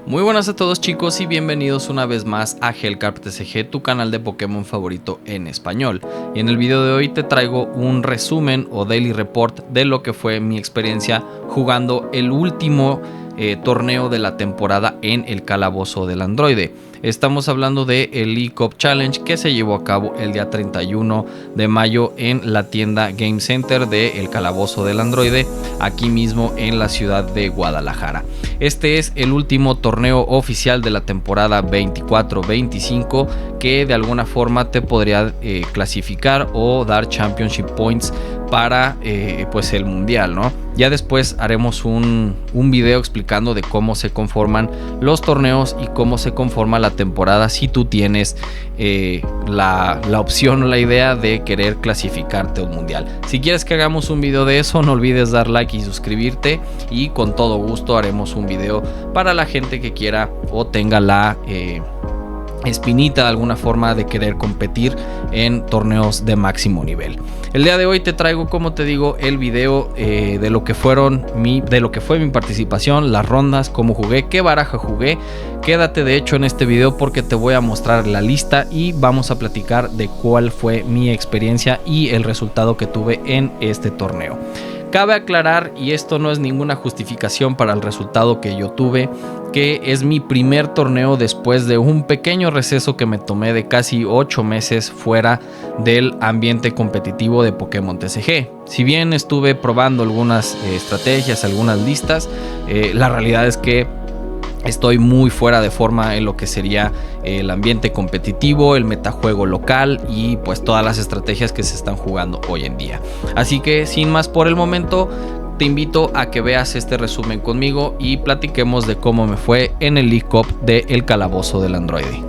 Muy buenas a todos chicos y bienvenidos una vez más a Hellcarp TCG, tu canal de Pokémon favorito en español. Y en el video de hoy te traigo un resumen o daily report de lo que fue mi experiencia jugando el último torneo de la temporada en el Calabozo del Androide. Estamos hablando de el League Cup Challenge que se llevó a cabo el día 31 de mayo en la tienda Game Center de El Calabozo del Androide, aquí mismo en la ciudad de Guadalajara. Este es el último torneo oficial de la temporada 24-25 que de alguna forma te podría clasificar o dar Championship Points para pues el mundial, ¿no? Ya después haremos un video explicando de cómo se conforman los torneos y cómo se conforma la temporada si tú tienes la opción o la idea de querer clasificarte a un mundial. Si quieres que hagamos un video de eso, no olvides dar like y suscribirte, y con todo gusto haremos un video para la gente que quiera o tenga la espinita de alguna forma de querer competir en torneos de máximo nivel. El día de hoy te traigo, como te digo, el video de lo que fue mi participación, las rondas, cómo jugué, qué baraja jugué. Quédate de hecho en este video porque te voy a mostrar la lista y vamos a platicar de cuál fue mi experiencia y el resultado que tuve en este torneo. Cabe aclarar, y esto no es ninguna justificación para el resultado que yo tuve, que es mi primer torneo después de un pequeño receso que me tomé de casi 8 meses fuera del ambiente competitivo de Pokémon TCG. Si bien estuve probando algunas estrategias, algunas listas, la realidad es que estoy muy fuera de forma en lo que sería el ambiente competitivo, el metajuego local y pues todas las estrategias que se están jugando hoy en día. Así que sin más por el momento, te invito a que veas este resumen conmigo y platiquemos de cómo me fue en el League Cup de El Calabozo del Androide.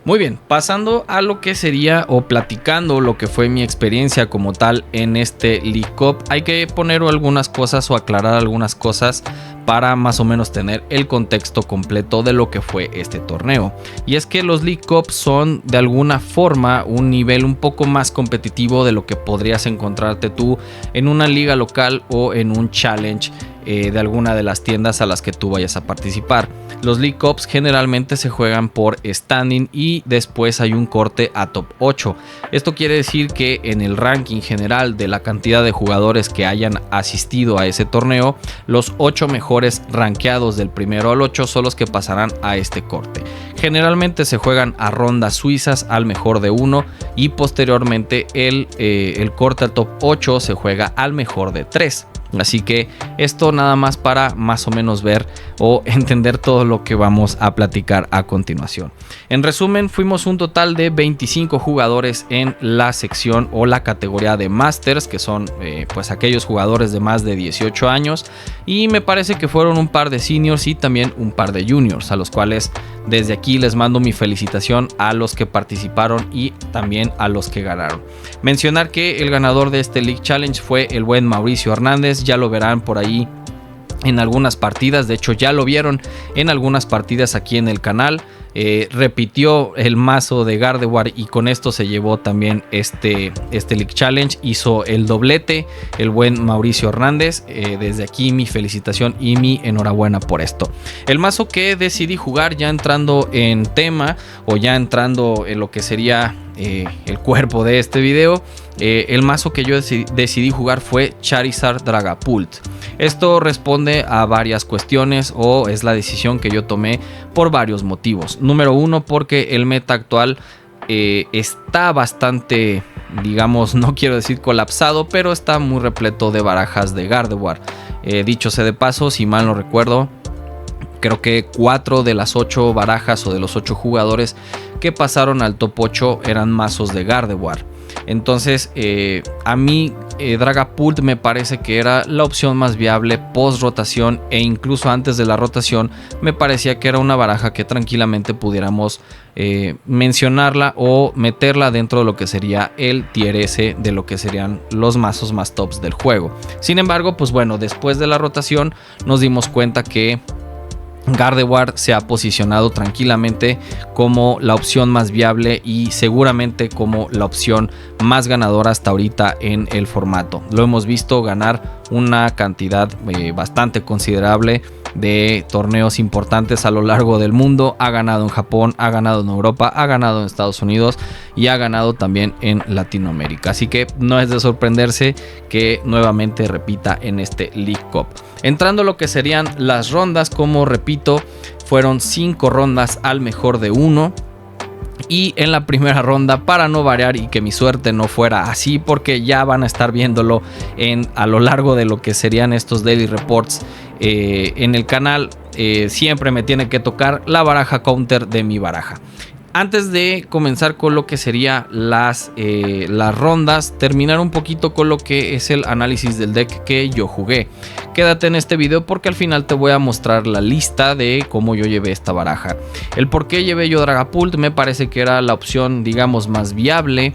Muy bien, pasando a lo que sería o platicando lo que fue mi experiencia como tal en este League Cup, hay que poner algunas cosas o aclarar algunas cosas para más o menos tener el contexto completo de lo que fue este torneo. Y es que los League Cups son de alguna forma un nivel un poco más competitivo de lo que podrías encontrarte tú en una liga local o en un challenge de alguna de las tiendas a las que tú vayas a participar. Los League Cups generalmente se juegan por standing y después hay un corte a top 8. Esto quiere decir que en el ranking general de la cantidad de jugadores que hayan asistido a ese torneo, los 8 mejores rankeados del primero al 8 son los que pasarán a este corte. Generalmente se juegan a rondas suizas al mejor de 1 y posteriormente el corte al top 8 se juega al mejor de 3. Así que esto nada más para más o menos ver o entender todo lo que vamos a platicar a continuación. En resumen, fuimos un total de 25 jugadores en la sección o la categoría de Masters, que son pues aquellos jugadores de más de 18 años, y me parece que fueron un par de seniors y también un par de juniors, a los cuales desde aquí les mando mi felicitación a los que participaron y también a los que ganaron. Mencionar que el ganador de este League Challenge fue el buen Mauricio Hernández. Ya lo verán por ahí en algunas partidas, de hecho ya lo vieron en algunas partidas aquí en el canal. Repitió el mazo de Gardevoir y con esto se llevó también este League Challenge. Hizo el doblete el buen Mauricio Hernández. Desde aquí mi felicitación y mi enhorabuena por esto. El mazo que decidí jugar, ya entrando en tema o ya entrando en lo que sería el cuerpo de este video, el mazo que yo decidí jugar fue Charizard Dragapult. Esto responde a varias cuestiones o es la decisión que yo tomé por varios motivos. Número uno, porque el meta actual está bastante, digamos, no quiero decir colapsado, pero está muy repleto de barajas de Gardevoir. Dicho sea de paso, si mal no recuerdo, creo que 4 de las 8 barajas o de los 8 jugadores que pasaron al top 8 eran mazos de Gardevoir. Entonces a mí Dragapult me parece que era la opción más viable post rotación, e incluso antes de la rotación me parecía que era una baraja que tranquilamente pudiéramos mencionarla o meterla dentro de lo que sería el tier S de lo que serían los mazos más tops del juego. Sin embargo, pues bueno, después de la rotación nos dimos cuenta que Gardevoir se ha posicionado tranquilamente como la opción más viable y seguramente como la opción más ganadora hasta ahorita en el formato. Lo hemos visto ganar una cantidad bastante considerable de torneos importantes a lo largo del mundo. Ha ganado en Japón, ha ganado en Europa, ha ganado en Estados Unidos y ha ganado también en Latinoamérica. Así que no es de sorprenderse que nuevamente repita en este League Cup. Entrando a lo que serían las rondas, como repito, fueron 5 rondas al mejor de 1. Y en la primera ronda, para no variar y que mi suerte no fuera así, porque ya van a estar viéndolo a lo largo de lo que serían estos daily reports en el canal, siempre me tiene que tocar la baraja counter de mi baraja. Antes de comenzar con lo que serían las rondas, terminar un poquito con lo que es el análisis del deck que yo jugué. Quédate en este video porque al final te voy a mostrar la lista de cómo yo llevé esta baraja. El por qué llevé yo Dragapult me parece que era la opción, digamos, más viable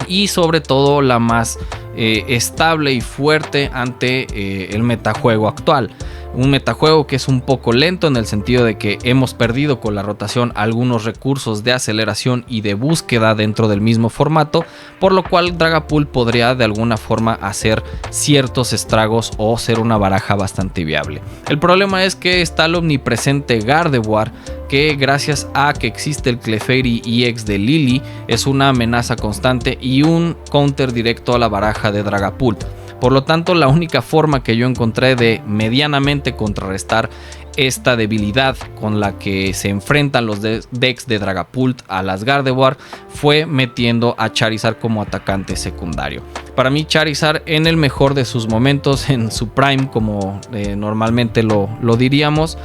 y sobre todo la más estable y fuerte ante el metajuego actual. Un metajuego que es un poco lento en el sentido de que hemos perdido con la rotación algunos recursos de aceleración y de búsqueda dentro del mismo formato, por lo cual Dragapult podría de alguna forma hacer ciertos estragos o ser una baraja bastante viable. El problema es que está el omnipresente Gardevoir, que gracias a que existe el Clefairy EX de Lily es una amenaza constante y un counter directo a la baraja de Dragapult. Por lo tanto, la única forma que yo encontré de medianamente contrarrestar esta debilidad con la que se enfrentan los decks de Dragapult a las Gardevoir fue metiendo a Charizard como atacante secundario. Para mí Charizard en el mejor de sus momentos, en su prime como normalmente lo diríamos,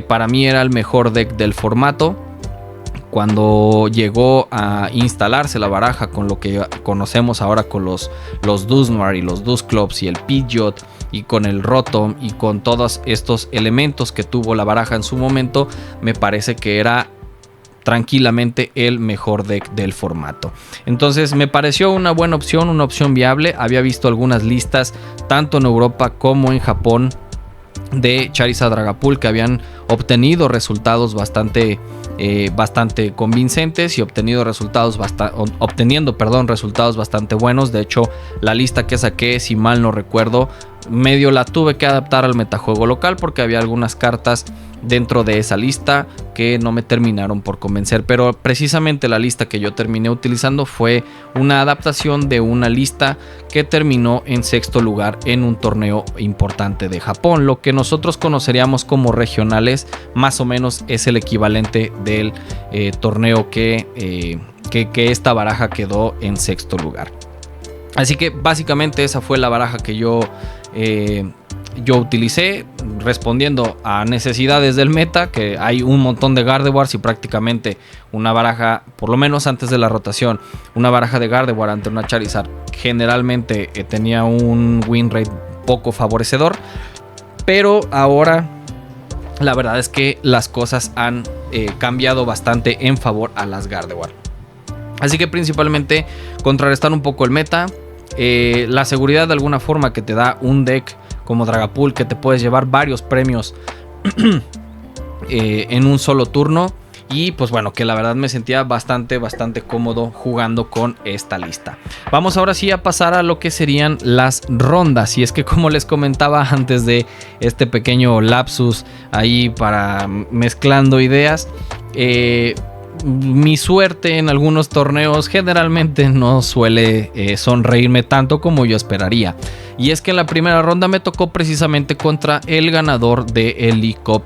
para mí era el mejor deck del formato. Cuando llegó a instalarse la baraja con lo que conocemos ahora con los Dunsmore y los Dusclops y el Pidgeot y con el Rotom y con todos estos elementos que tuvo la baraja en su momento, me parece que era tranquilamente el mejor deck del formato. Entonces me pareció una buena opción, una opción viable. Había visto algunas listas tanto en Europa como en Japón de Charizard Dragapult que habían obtenido resultados bastante convincentes y obteniendo resultados bastante buenos. De hecho, la lista que saqué, si mal no recuerdo, medio la tuve que adaptar al metajuego local porque había algunas cartas dentro de esa lista que no me terminaron por convencer, pero precisamente la lista que yo terminé utilizando fue una adaptación de una lista que terminó en 6º lugar en un torneo importante de Japón. Lo que nosotros conoceríamos como regionales más o menos es el equivalente del torneo que esta baraja quedó en 6º lugar. Así que básicamente esa fue la baraja que yo utilicé respondiendo a necesidades del meta, que hay un montón de Gardevoirs y prácticamente una baraja, por lo menos antes de la rotación, una baraja de Gardevoir ante una Charizard generalmente tenía un win rate poco favorecedor, pero ahora la verdad es que las cosas han cambiado bastante en favor a las Gardevoir. Así que principalmente contrarrestar un poco el meta, la seguridad de alguna forma que te da un deck como Dragapult, que te puedes llevar varios premios en un solo turno. Y pues bueno, que la verdad me sentía bastante cómodo jugando con esta lista. Vamos ahora sí a pasar a lo que serían las rondas. Y es que, como les comentaba antes de este pequeño lapsus ahí para mezclando ideas, mi suerte en algunos torneos generalmente no suele sonreírme tanto como yo esperaría. Y es que en la primera ronda me tocó precisamente contra el ganador del League Cup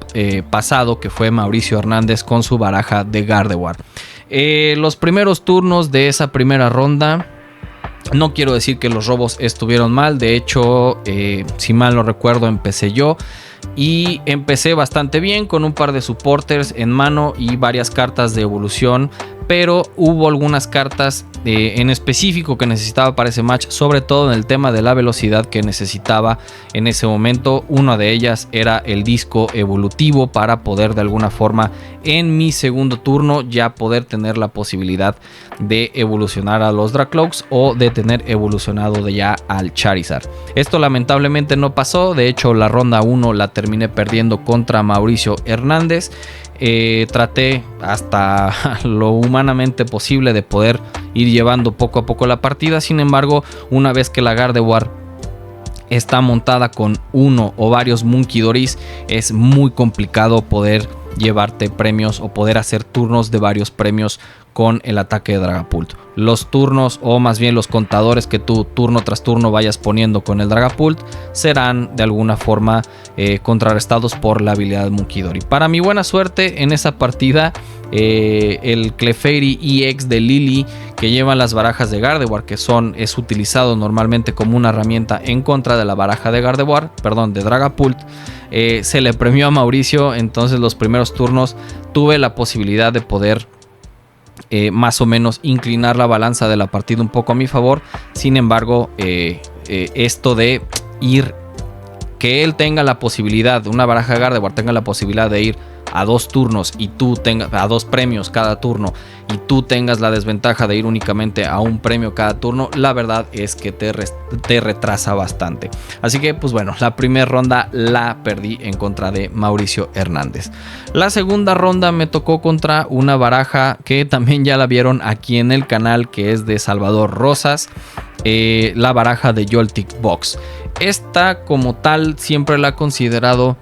pasado, que fue Mauricio Hernández con su baraja de Gardevoir. Los primeros turnos de esa primera ronda, no quiero decir que los robos estuvieron mal. De hecho, si mal no recuerdo, empecé yo. Y empecé bastante bien con un par de supporters en mano y varias cartas de evolución, pero hubo algunas cartas en específico que necesitaba para ese match, sobre todo en el tema de la velocidad que necesitaba en ese momento. Una de ellas era el disco evolutivo para poder de alguna forma en mi segundo turno ya poder tener la posibilidad de evolucionar a los Dracloaks o de tener evolucionado de ya al Charizard. Esto lamentablemente no pasó. De hecho, la ronda 1 la terminé perdiendo contra Mauricio Hernández. Traté hasta lo humanamente posible de poder ir llevando poco a poco la partida. Sin embargo, una vez que la Gardevoir está montada con uno o varios Munkidorys, es muy complicado poder llevarte premios o poder hacer turnos de varios premios con el ataque de Dragapult. Los turnos, o más bien los contadores que tú turno tras turno vayas poniendo con el Dragapult, serán de alguna forma contrarrestados por la habilidad Munkidori. Para mi buena suerte en esa partida, el Clefairy EX de Lily, que lleva las barajas de Gardevoir, que es utilizado normalmente como una herramienta en contra de la baraja de Gardevoir, perdón, de Dragapult, se le premió a Mauricio. Entonces los primeros turnos tuve la posibilidad de poder más o menos inclinar la balanza de la partida un poco a mi favor. Sin embargo, esto de ir, que él tenga la posibilidad, una baraja de Gardevoir tenga la posibilidad de ir a 2 turnos y tú tengas a 2 premios cada turno, y tú tengas la desventaja de ir únicamente a un premio cada turno, la verdad es que te retrasa bastante. Así que pues bueno, la primera ronda la perdí en contra de Mauricio Hernández. La segunda ronda me tocó contra una baraja que también ya la vieron aquí en el canal, que es de Salvador Rosas, la baraja de Joltik Box. Esta como tal siempre la he considerado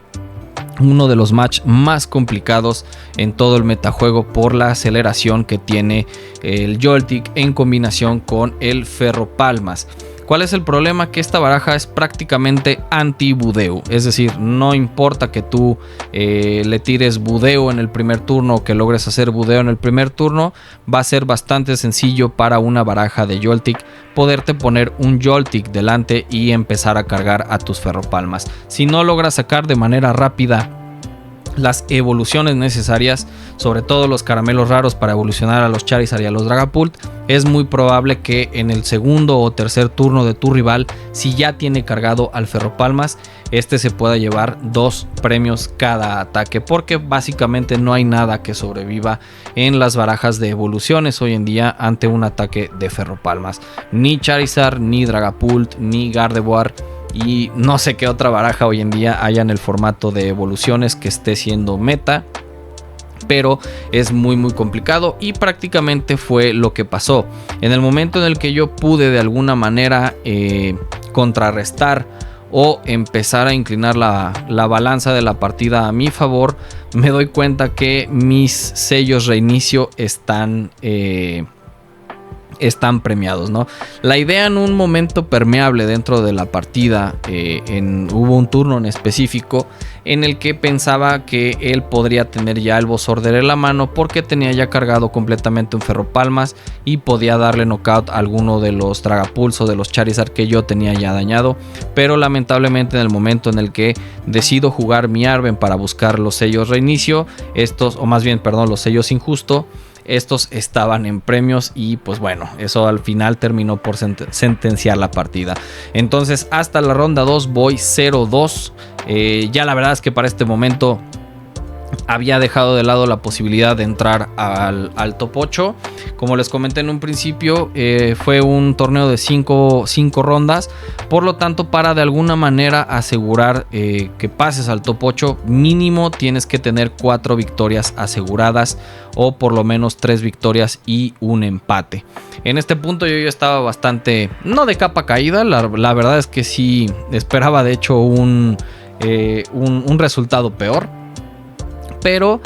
uno de los match más complicados en todo el metajuego por la aceleración que tiene el Joltik en combinación con el Ferropalmas. ¿Cuál es el problema? Que esta baraja es prácticamente anti-budeo, es decir, no importa que tú le tires budeo en el primer turno o que logres hacer budeo en el primer turno, va a ser bastante sencillo para una baraja de Joltik poderte poner un Joltik delante y empezar a cargar a tus Ferropalmas. Si no logras sacar de manera rápida las evoluciones necesarias, sobre todo los caramelos raros para evolucionar a los Charizard y a los Dragapult, es muy probable que en el segundo o tercer turno de tu rival, si ya tiene cargado al Ferropalmas, este se pueda llevar 2 premios cada ataque, porque básicamente no hay nada que sobreviva en las barajas de evoluciones hoy en día ante un ataque de Ferropalmas. Ni Charizard, ni Dragapult, ni Gardevoir, y no sé qué otra baraja hoy en día haya en el formato de evoluciones que esté siendo meta, pero es muy complicado, y prácticamente fue lo que pasó. En el momento en el que yo pude de alguna manera contrarrestar o empezar a inclinar la balanza de la partida a mi favor, me doy cuenta que mis sellos reinicio están premiados, ¿no? La idea en un momento permeable dentro de la partida, hubo un turno en específico en el que pensaba que él podría tener ya el Bosorder en la mano, porque tenía ya cargado completamente un Ferropalmas y podía darle knockout a alguno de los Dragapults o de los Charizard que yo tenía ya dañado. Pero lamentablemente en el momento en el que decido jugar mi Arven para buscar los sellos reinicio, los sellos injusto, estos estaban en premios, y pues bueno, eso al final terminó por sentenciar la partida. Entonces hasta la ronda 2 voy 0-2. Ya la verdad es que para este momento había dejado de lado la posibilidad de entrar al top 8. Como les comenté en un principio, fue un torneo de 5 rondas. Por lo tanto, para de alguna manera asegurar que pases al top 8, mínimo tienes que tener 4 victorias aseguradas, o por lo menos 3 victorias y un empate. En este punto yo ya estaba bastante, no de capa caída, la verdad es que sí esperaba de hecho un resultado peor. Pero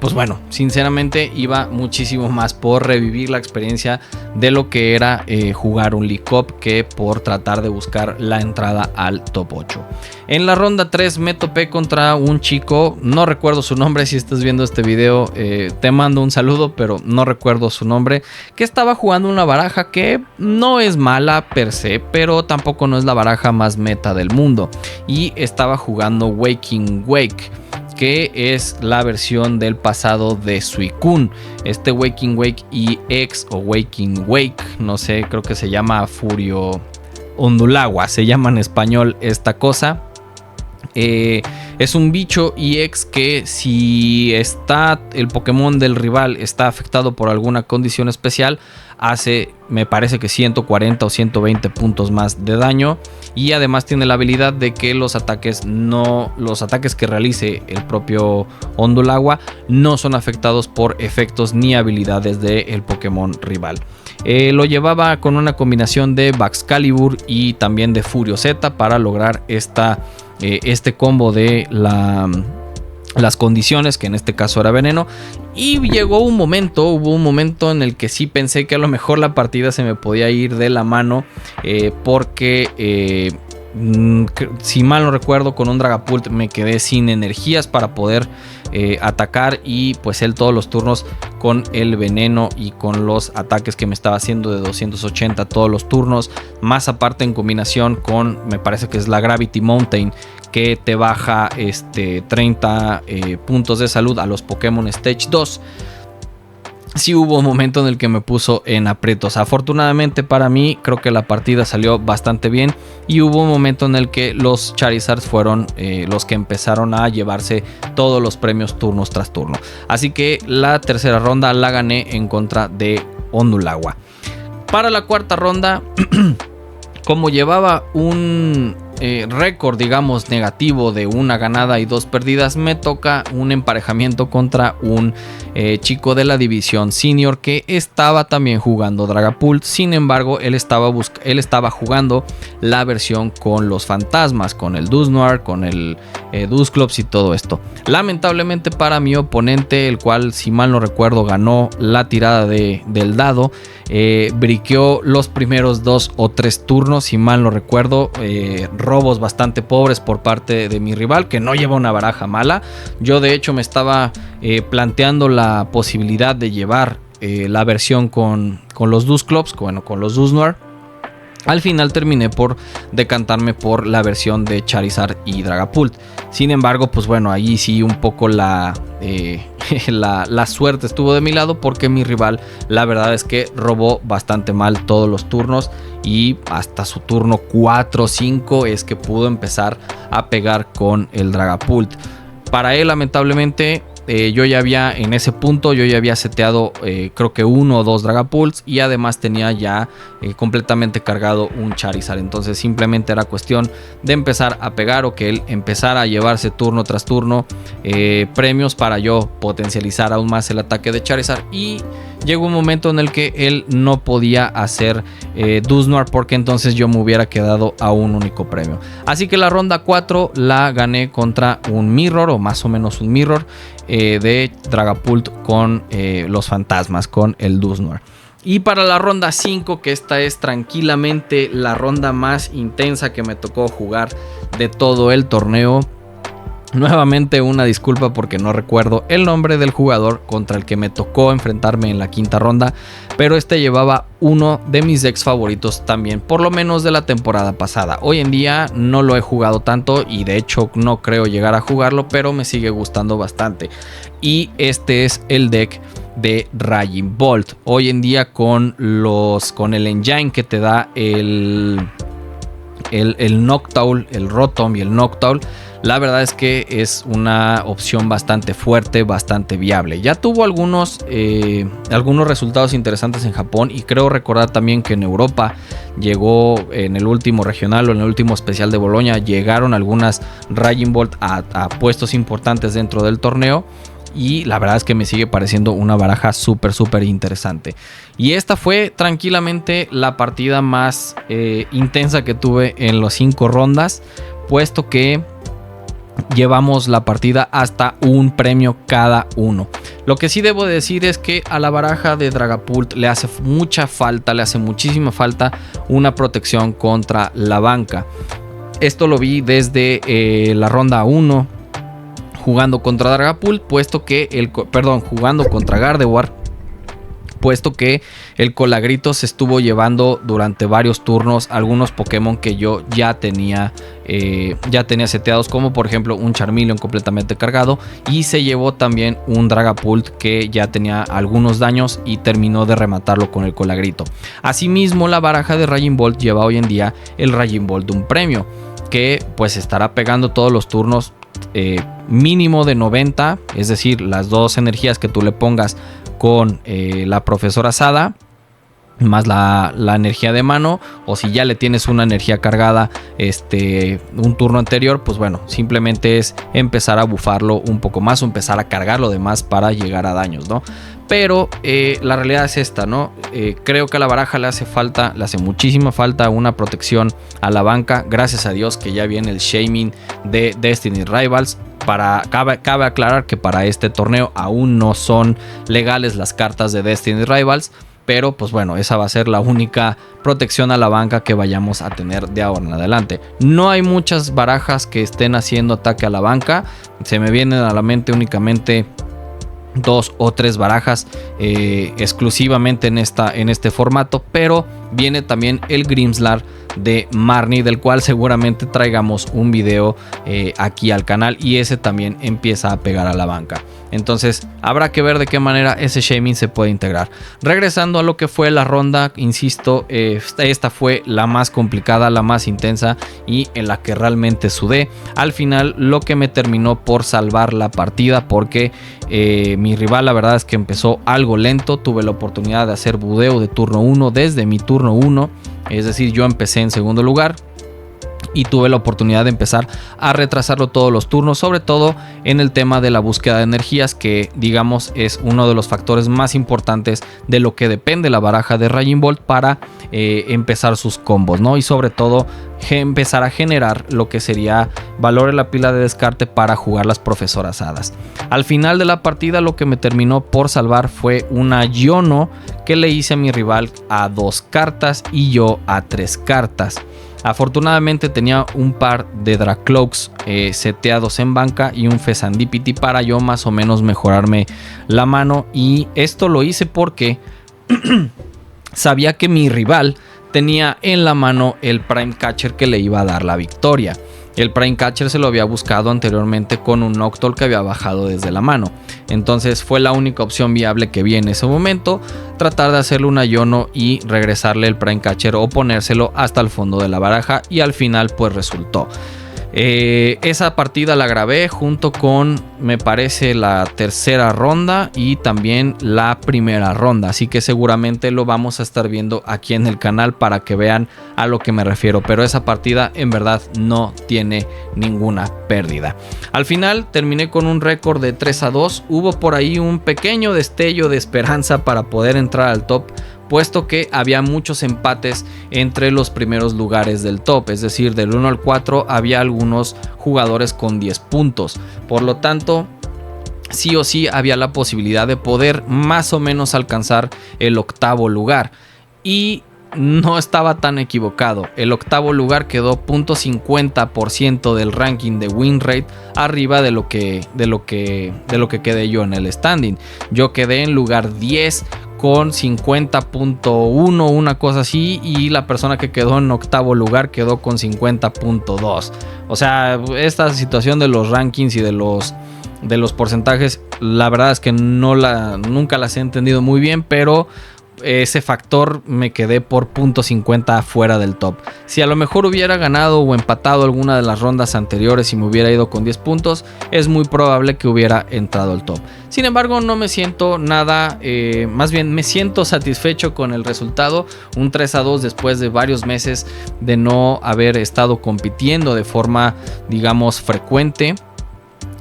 pues bueno, sinceramente iba muchísimo más por revivir la experiencia de lo que era jugar un League Cup, que por tratar de buscar la entrada al top 8. En la ronda 3 me topé contra un chico, no recuerdo su nombre. Si estás viendo este video, te mando un saludo, pero no recuerdo su nombre, que estaba jugando una baraja que no es mala per se, pero tampoco no es la baraja más meta del mundo, y estaba jugando Waking Wake, que es la versión del pasado de Suicune. Este Waking Wake EX o Waking Wake, no sé, creo que se llama Furio Ondulagua, se llama en español esta cosa. Es un bicho EX que si está el Pokémon del rival está afectado por alguna condición especial, hace, me parece que 140 o 120 puntos más de daño. Y además tiene la habilidad de que los ataques que realice el propio Ondulagua no son afectados por efectos ni habilidades del Pokémon rival. Lo llevaba con una combinación de Baxcalibur y también de Furioseta para lograr este combo de las condiciones, que en este caso era veneno. Y hubo un momento en el que sí pensé que a lo mejor la partida se me podía ir de la mano, porque si mal no recuerdo, con un Dragapult me quedé sin energías para poder atacar, y pues él todos los turnos con el veneno y con los ataques que me estaba haciendo de 280 todos los turnos, más aparte en combinación con, me parece que es la Gravity Mountain, que te baja 30 puntos de salud a los Pokémon Stage 2. Sí hubo un momento en el que me puso en aprietos. Afortunadamente para mí, creo que la partida salió bastante bien, y hubo un momento en el que los Charizards fueron los que empezaron a llevarse todos los premios turnos tras turno. Así que la tercera ronda la gané en contra de Ondulagua. Para la cuarta ronda, como llevaba un récord, digamos, negativo de una ganada y 2 perdidas, me toca un emparejamiento contra un chico de la división senior que estaba también jugando Dragapult. Sin embargo, él estaba jugando la versión con los fantasmas, con el Dusknoir, con el Dusclops y todo esto. Lamentablemente para mi oponente, el cual, si mal no recuerdo, ganó la tirada del dado, briqueó los primeros 2 o 3 turnos, si mal no recuerdo, robos bastante pobres por parte de mi rival, que no lleva una baraja mala. Yo de hecho me estaba planteando la posibilidad de llevar la versión con los Dusclops, con los Dusknoir. Al final terminé por decantarme por la versión de Charizard y Dragapult. Sin embargo, pues bueno, ahí sí un poco la suerte estuvo de mi lado, porque mi rival, la verdad es que robó bastante mal todos los turnos, y hasta su turno 4 o 5 es que pudo empezar a pegar con el Dragapult. Para él, lamentablemente, en ese punto yo ya había seteado creo que 1 o 2 Dragapults, y además tenía ya completamente cargado un Charizard. Entonces simplemente era cuestión de empezar a pegar, o que él empezara a llevarse turno tras turno premios para yo potencializar aún más el ataque de Charizard. Y llegó un momento en el que él no podía hacer Dusknoir, porque entonces yo me hubiera quedado a un único premio. Así que la ronda 4 la gané contra un Mirror, o más o menos un Mirror, de Dragapult con los fantasmas, con el Dusknoir. Y para la ronda 5, que esta es tranquilamente la ronda más intensa que me tocó jugar de todo el torneo. Nuevamente una disculpa porque no recuerdo el nombre del jugador contra el que me tocó enfrentarme en la quinta ronda, pero este llevaba uno de mis decks favoritos también, por lo menos de la temporada pasada. Hoy en día no lo he jugado tanto, y de hecho no creo llegar a jugarlo, pero me sigue gustando bastante. Y este es el deck de Raging Bolt. Hoy en día con el engine que te da el Noctowl, el Rotom y el Noctowl, la verdad es que es una opción bastante fuerte, bastante viable. Ya tuvo algunos resultados interesantes en Japón, y creo recordar también que en Europa llegó en el último regional o en el último especial de Boloña, llegaron algunas Raging Bolt a puestos importantes dentro del torneo. Y la verdad es que me sigue pareciendo una baraja súper interesante. Y esta fue tranquilamente la partida más intensa que tuve en las 5 rondas, puesto que llevamos la partida hasta un premio cada uno. Lo que sí debo decir es que a la baraja de Dragapult le hace muchísima falta una protección contra la banca. Esto lo vi desde la ronda 1 jugando contra Dragapult, jugando contra Gardevoir, puesto que el Colagrito se estuvo llevando durante varios turnos algunos Pokémon que yo ya tenía seteados, como por ejemplo un Charmeleon completamente cargado, y se llevó también un Dragapult que ya tenía algunos daños y terminó de rematarlo con el Colagrito. Asimismo, la baraja de Raging Bolt lleva hoy en día el Raging Bolt de un premio, que pues estará pegando todos los turnos mínimo de 90, es decir, las dos energías que tú le pongas con la profesora Sada más la energía de mano, o si ya le tienes una energía cargada un turno anterior, pues bueno, simplemente es empezar a bufarlo un poco más o empezar a cargarlo de más para llegar a daños, ¿no? Pero la realidad es esta, ¿no? Creo que a la baraja le hace muchísima falta una protección a la banca. Gracias a Dios que ya viene el shaming de Destiny Rivals. Cabe aclarar que para este torneo aún no son legales las cartas de Destiny Rivals, pero pues bueno, esa va a ser la única protección a la banca que vayamos a tener de ahora en adelante. No hay muchas barajas que estén haciendo ataque a la banca. Se me vienen a la mente únicamente 2 o 3 barajas exclusivamente en este formato, pero viene también el Grimslar de Marnie, del cual seguramente traigamos un video aquí al canal, y ese también empieza a pegar a la banca. Entonces habrá que ver de qué manera ese shaming se puede integrar. Regresando a lo que fue la ronda, insisto, esta fue la más complicada, la más intensa y en la que realmente sudé. Al final lo que me terminó por salvar la partida, porque mi rival la verdad es que empezó algo lento. Tuve la oportunidad de hacer budeo de turno 1 desde mi turno 1, es decir, yo empecé en segundo lugar y tuve la oportunidad de empezar a retrasarlo todos los turnos, sobre todo en el tema de la búsqueda de energías, que digamos es uno de los factores más importantes de lo que depende la baraja de Raging Bolt para empezar sus combos, ¿no? Y sobre todo empezar a generar lo que sería valor en la pila de descarte para jugar las profesoras hadas. Al final de la partida lo que me terminó por salvar fue una Yono que le hice a mi rival a 2 cartas y yo a 3 cartas. Afortunadamente tenía un par de Dracloaks seteados en banca y un Fezandipiti para yo más o menos mejorarme la mano, y esto lo hice porque sabía que mi rival tenía en la mano el Prime Catcher que le iba a dar la victoria. El Prime Catcher se lo había buscado anteriormente con un Noctowl que había bajado desde la mano. Entonces fue la única opción viable que vi en ese momento, tratar de hacerle una Yono y regresarle el Prime Catcher o ponérselo hasta el fondo de la baraja, y al final pues resultó. Esa partida la grabé junto con, me parece, la tercera ronda y también la primera ronda, así que seguramente lo vamos a estar viendo aquí en el canal para que vean a lo que me refiero, pero esa partida en verdad no tiene ninguna pérdida. Al final terminé con un récord de 3-2, hubo por ahí un pequeño destello de esperanza para poder entrar al top, puesto que había muchos empates entre los primeros lugares del top, es decir, del 1 al 4 había algunos jugadores con 10 puntos, por lo tanto sí o sí había la posibilidad de poder más o menos alcanzar el 8º lugar, y no estaba tan equivocado. El 8º lugar quedó 0.50% del ranking de win rate arriba de lo que quedé yo en el standing. Yo quedé en lugar 10 con 50.1, una cosa así, y la persona que quedó en 8º lugar quedó con 50.2. O sea, esta situación de los rankings y de los porcentajes, la verdad es que nunca las he entendido muy bien, pero ese factor me quedé por 0.50 fuera del top. Si a lo mejor hubiera ganado o empatado alguna de las rondas anteriores y me hubiera ido con 10 puntos, es muy probable que hubiera entrado al top. Sin embargo, no me siento nada, más bien me siento satisfecho con el resultado. Un 3-2 después de varios meses de no haber estado compitiendo de forma, digamos, frecuente,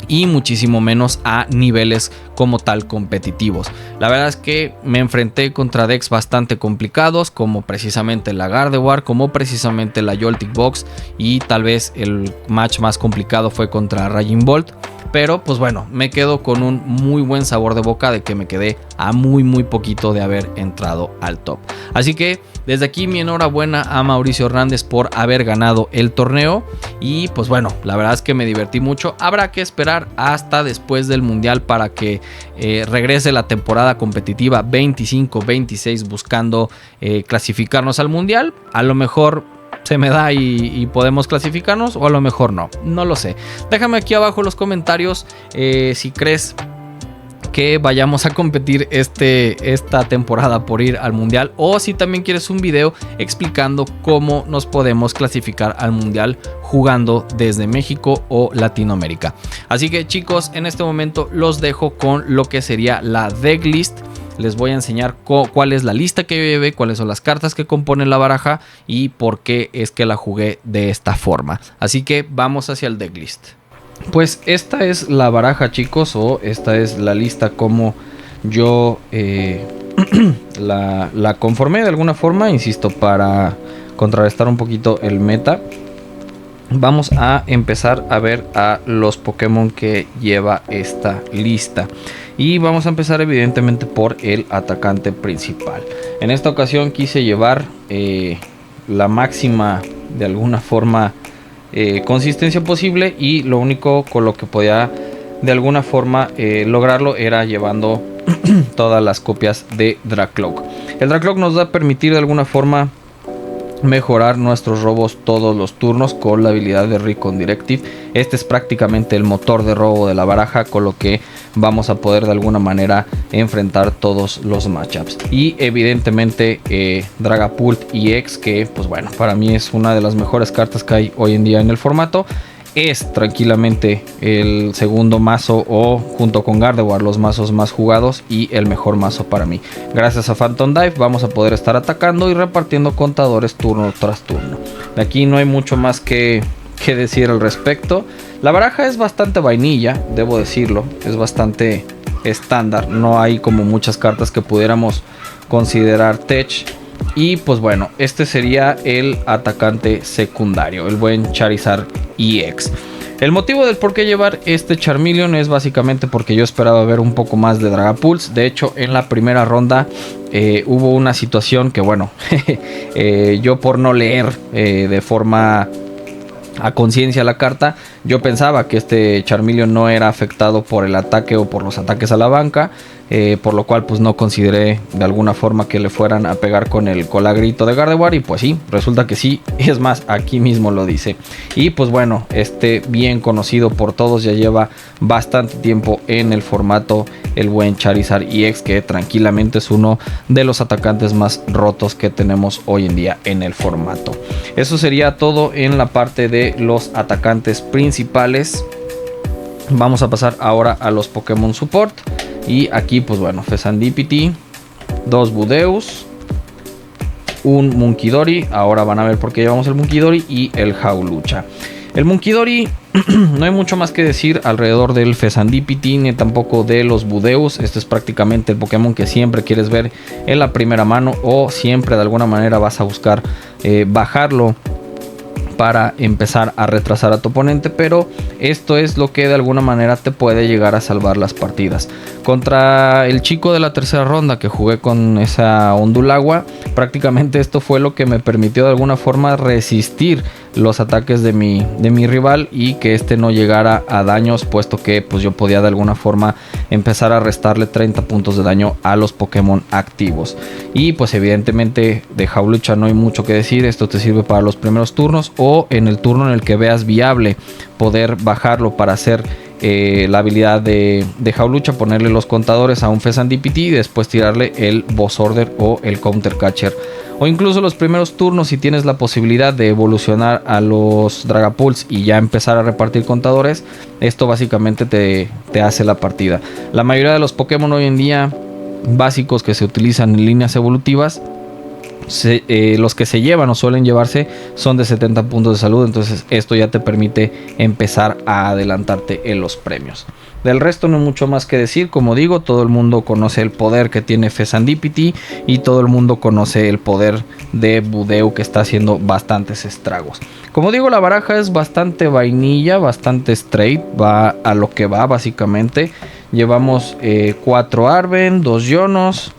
y muchísimo menos a niveles como tal competitivos. La verdad es que me enfrenté contra decks bastante complicados, como precisamente la Gardevoir, como precisamente la Joltik Box, y tal vez el match más complicado fue contra Raging Bolt. Pero pues bueno, me quedo con un muy buen sabor de boca de que me quedé a muy poquito de haber entrado al top. Así que desde aquí mi enhorabuena a Mauricio Hernández por haber ganado el torneo. Y pues bueno, la verdad es que me divertí mucho. Habrá que esperar hasta después del mundial para que regrese la temporada competitiva 25-26 buscando clasificarnos al mundial. A lo mejor se me da y podemos clasificarnos, o a lo mejor no lo sé. Déjame aquí abajo en los comentarios si crees que vayamos a competir esta temporada por ir al mundial, o si también quieres un video explicando cómo nos podemos clasificar al mundial jugando desde México o Latinoamérica. Así que chicos, en este momento los dejo con lo que sería la decklist. Les voy a enseñar cuál es la lista que yo llevé, cuáles son las cartas que componen la baraja y por qué es que la jugué de esta forma. Así que vamos hacia el decklist. Pues esta es la baraja, chicos, o esta es la lista como yo la conformé de alguna forma, insisto, para contrarrestar un poquito el meta. Vamos a empezar a ver a los Pokémon que lleva esta lista. Y vamos a empezar evidentemente por el atacante principal. En esta ocasión quise llevar la máxima, de alguna forma, consistencia posible, y lo único con lo que podía de alguna forma lograrlo era llevando todas las copias de Dracloak. El Dracloak nos va a permitir de alguna forma mejorar nuestros robos todos los turnos con la habilidad de Recon Directive. Este es prácticamente el motor de robo de la baraja, con lo que vamos a poder de alguna manera enfrentar todos los matchups. Y evidentemente Dragapult EX, que pues bueno, para mí es una de las mejores cartas que hay hoy en día en el formato. Es tranquilamente el segundo mazo, o junto con Gardevoir, los mazos más jugados y el mejor mazo para mí. Gracias a Phantom Dive vamos a poder estar atacando y repartiendo contadores turno tras turno. De aquí no hay mucho más que decir al respecto. La baraja es bastante vainilla, debo decirlo, es bastante estándar. No hay como muchas cartas que pudiéramos considerar tech. Y pues bueno, este sería el atacante secundario, el buen Charizard EX. El motivo del por qué llevar este Charmeleon es básicamente porque yo esperaba ver un poco más de Dragapults. De hecho, en la primera ronda hubo una situación que bueno, yo por no leer de forma a conciencia la carta, yo pensaba que este Charmeleon no era afectado por el ataque o por los ataques a la banca, por lo cual pues no consideré de alguna forma que le fueran a pegar con el colagrito de Gardevoir, y pues sí, resulta que sí, es más, aquí mismo lo dice. Y pues bueno, este bien conocido por todos, ya lleva bastante tiempo en el formato, el buen Charizard EX, que tranquilamente es uno de los atacantes más rotos que tenemos hoy en día en el formato. Eso sería todo en la parte de los atacantes principales. Vamos a pasar ahora a los Pokémon Support. Y aquí pues bueno, Fezandipiti, 2 Budeus, un Munkidori. Ahora van a ver por qué llevamos el Munkidori y el Hawlucha. El Munkidori, no hay mucho más que decir alrededor del Fezandipiti ni tampoco de los Budeus. Este es prácticamente el Pokémon que siempre quieres ver en la primera mano, o siempre de alguna manera vas a buscar bajarlo para empezar a retrasar a tu oponente, pero esto es lo que de alguna manera te puede llegar a salvar las partidas. Contra el chico de la tercera ronda que jugué con esa Ondulagua, prácticamente esto fue lo que me permitió de alguna forma resistir los ataques de mi rival y que este no llegara a daños, puesto que pues yo podía de alguna forma empezar a restarle 30 puntos de daño a los Pokémon activos. Y pues evidentemente de Hawlucha no hay mucho que decir, esto te sirve para los primeros turnos o en el turno en el que veas viable poder bajarlo para hacer la habilidad de Hawlucha, ponerle los contadores a un Fezandipiti y después tirarle el Boss Order o el Counter Catcher. O incluso los primeros turnos, si tienes la posibilidad de evolucionar a los Dragapults y ya empezar a repartir contadores, esto básicamente te hace la partida. La mayoría de los Pokémon hoy en día básicos que se utilizan en líneas evolutivas, los que se llevan o suelen llevarse son de 70 puntos de salud, entonces esto ya te permite empezar a adelantarte en los premios. Del resto no hay mucho más que decir. Como digo, todo el mundo conoce el poder que tiene Fezandipiti y todo el mundo conoce el poder de Budeu, que está haciendo bastantes estragos. Como digo, la baraja es bastante vainilla, bastante straight, va a lo que va básicamente. Llevamos 4 Arven, 2 Yonos,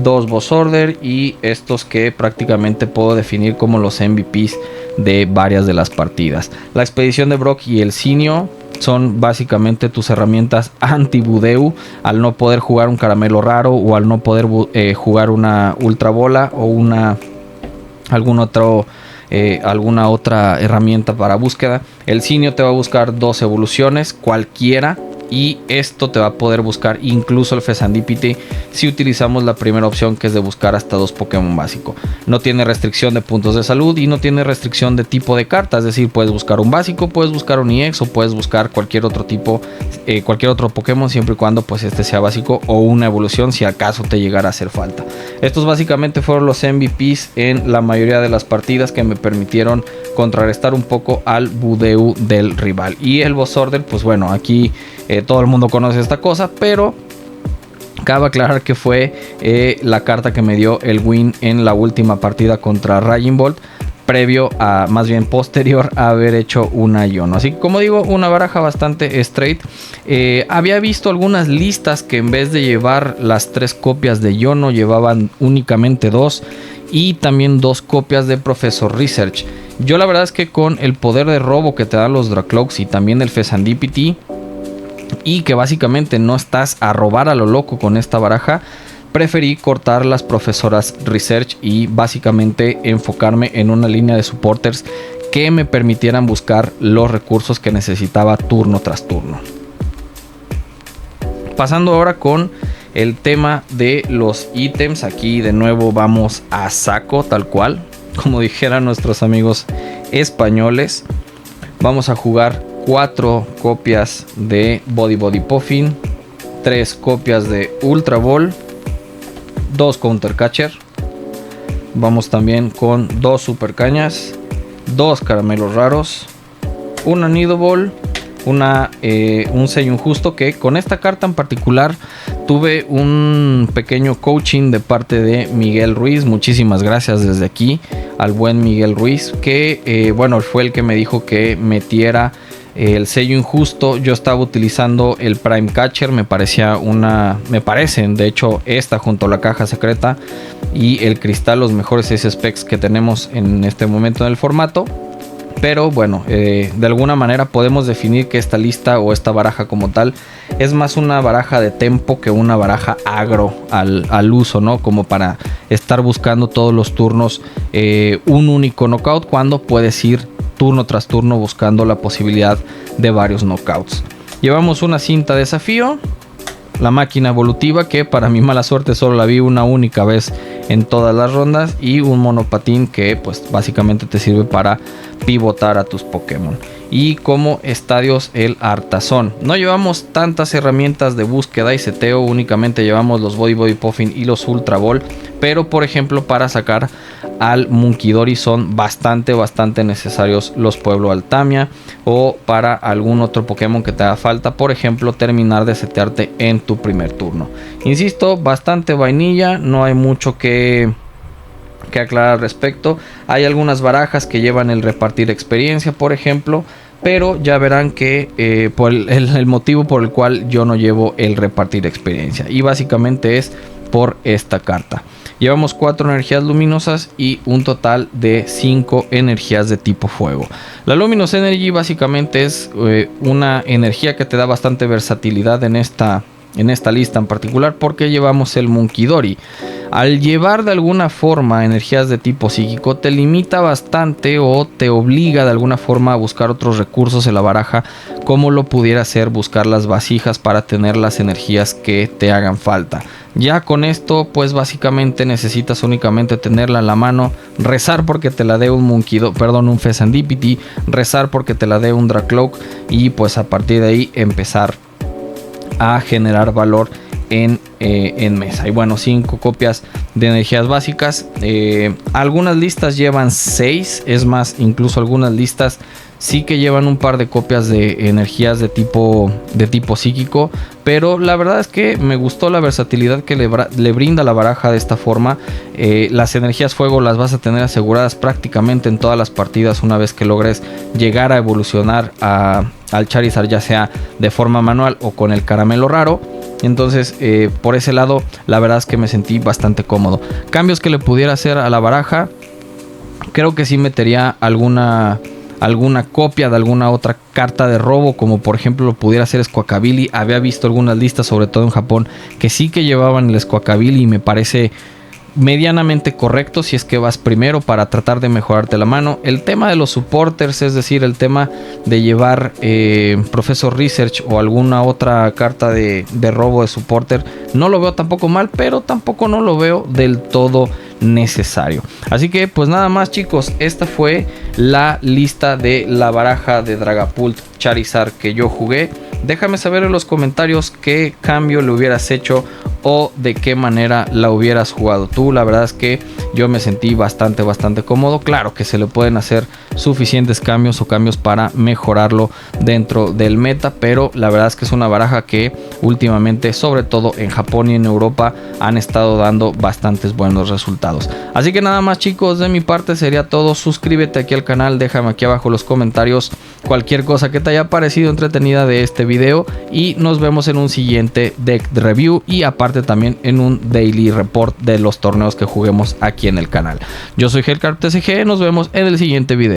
2 Boss Order y estos que prácticamente puedo definir como los MVPs de varias de las partidas. La expedición de Brock y el Sinio son básicamente tus herramientas anti-Budeu al no poder jugar un caramelo raro o al no poder jugar una ultra bola o alguna otra herramienta para búsqueda. El Sinio te va a buscar 2 evoluciones cualquiera y esto te va a poder buscar incluso el Fezandipiti si utilizamos la primera opción, que es de buscar hasta 2 Pokémon básico. No tiene restricción de puntos de salud y no tiene restricción de tipo de carta, es decir, puedes buscar un básico, puedes buscar un EX o puedes buscar cualquier otro tipo, cualquier otro Pokémon, siempre y cuando pues este sea básico o una evolución si acaso te llegara a hacer falta. Estos básicamente fueron los MVPs en la mayoría de las partidas que me permitieron contrarrestar un poco al Budew del rival. Y el Boss Order, pues bueno, aquí todo el mundo conoce esta cosa, pero cabe aclarar que fue la carta que me dio el win en la última partida contra Raging Bolt, previo a, más bien posterior a haber hecho una Iono. Así que como digo, una baraja bastante straight. Había visto algunas listas que en vez de llevar las 3 copias de Iono llevaban únicamente 2 y también 2 copias de Professor Research. Yo la verdad es que con el poder de robo que te dan los Dracloaks y también el Fezandipiti, y que básicamente no estás a robar a lo loco con esta baraja, preferí cortar las profesoras Research y básicamente enfocarme en una línea de supporters que me permitieran buscar los recursos que necesitaba turno tras turno. Pasando ahora con el tema de los ítems, aquí de nuevo vamos a saco, tal cual, como dijeran nuestros amigos españoles. Vamos a jugar 4 copias de Body Puffin, 3 copias de Ultra Ball, 2 Counter Catcher. Vamos también con 2 Super Cañas, 2 Caramelos Raros, una Nido Ball, un sello injusto, que con esta carta en particular tuve un pequeño coaching de parte de Miguel Ruiz. Muchísimas gracias desde aquí al buen Miguel Ruiz, que bueno, fue el que me dijo que metiera el sello injusto. Yo estaba utilizando el Prime Catcher, me parecen de hecho esta junto a la caja secreta y el cristal, los mejores 6 specs que tenemos en este momento en el formato. Pero bueno, de alguna manera podemos definir que esta lista o esta baraja como tal es más una baraja de tempo que una baraja agro al uso, ¿no? Como para estar buscando todos los turnos un único knockout, cuando puedes ir turno tras turno buscando la posibilidad de varios knockouts. Llevamos una cinta de desafío, la máquina evolutiva, que para mi mala suerte solo la vi una única vez en todas las rondas, y un monopatín que pues básicamente te sirve para pivotar a tus Pokémon. Y como estadios, el Artazón. No llevamos tantas herramientas de búsqueda y seteo, únicamente llevamos los Body Puffin y los Ultra Ball, pero por ejemplo para sacar al Munkidori son bastante necesarios los Pueblo Altamia, o para algún otro Pokémon que te haga falta, por ejemplo terminar de setearte en tu primer turno. Insisto, bastante vainilla, no hay mucho que aclarar al respecto. Hay algunas barajas que llevan el repartir experiencia, por ejemplo, pero ya verán que por el motivo por el cual yo no llevo el repartir experiencia, y básicamente es por esta carta. Llevamos 4 energías luminosas y un total de 5 energías de tipo fuego. La Luminous Energy básicamente es una energía que te da bastante versatilidad en esta lista en particular, porque llevamos el Munkidori. Al llevar de alguna forma energías de tipo psíquico, te limita bastante o te obliga de alguna forma a buscar otros recursos en la baraja, como lo pudiera ser buscar las vasijas para tener las energías que te hagan falta. Ya con esto pues básicamente necesitas únicamente tenerla en la mano, rezar porque te la dé un Fezandipiti, rezar porque te la dé un Dracloak, y pues a partir de ahí empezar a generar valor en mesa. Y bueno, 5 copias de energías básicas. Algunas listas llevan 6, es más, incluso algunas listas sí que llevan un par de copias de energías de tipo psíquico, pero la verdad es que me gustó la versatilidad que le brinda la baraja de esta forma. Las energías fuego las vas a tener aseguradas prácticamente en todas las partidas una vez que logres llegar a evolucionar al Charizard, ya sea de forma manual o con el caramelo raro. Entonces por ese lado la verdad es que me sentí bastante cómodo. Cambios que le pudiera hacer a la baraja, creo que sí metería alguna copia de alguna otra carta de robo, como por ejemplo lo pudiera hacer Squawkabilly. Había visto algunas listas, sobre todo en Japón, que sí que llevaban el Squawkabilly, y me parece medianamente correcto si es que vas primero para tratar de mejorarte la mano. El tema de los supporters, es decir, el tema de llevar Professor Research o alguna otra carta de robo de supporter, no lo veo tampoco mal, pero tampoco no lo veo del todo necesario. Así que pues nada más, chicos, esta fue la lista de la baraja de Dragapult Charizard que yo jugué. Déjame saber en los comentarios qué cambio le hubieras hecho o de qué manera la hubieras jugado tú. La verdad es que yo me sentí bastante cómodo. Claro que se le pueden hacer suficientes cambios o cambios para mejorarlo dentro del meta, pero la verdad es que es una baraja que últimamente, sobre todo en Japón y en Europa, han estado dando bastantes buenos resultados. Así que nada más, chicos, de mi parte sería todo. Suscríbete aquí al canal, déjame aquí abajo en los comentarios cualquier cosa que te haya parecido entretenida de este video y nos vemos en un siguiente deck review y aparte también en un daily report de los torneos que juguemos aquí en el canal. Yo soy Hellcarp TCG, nos vemos en el siguiente video.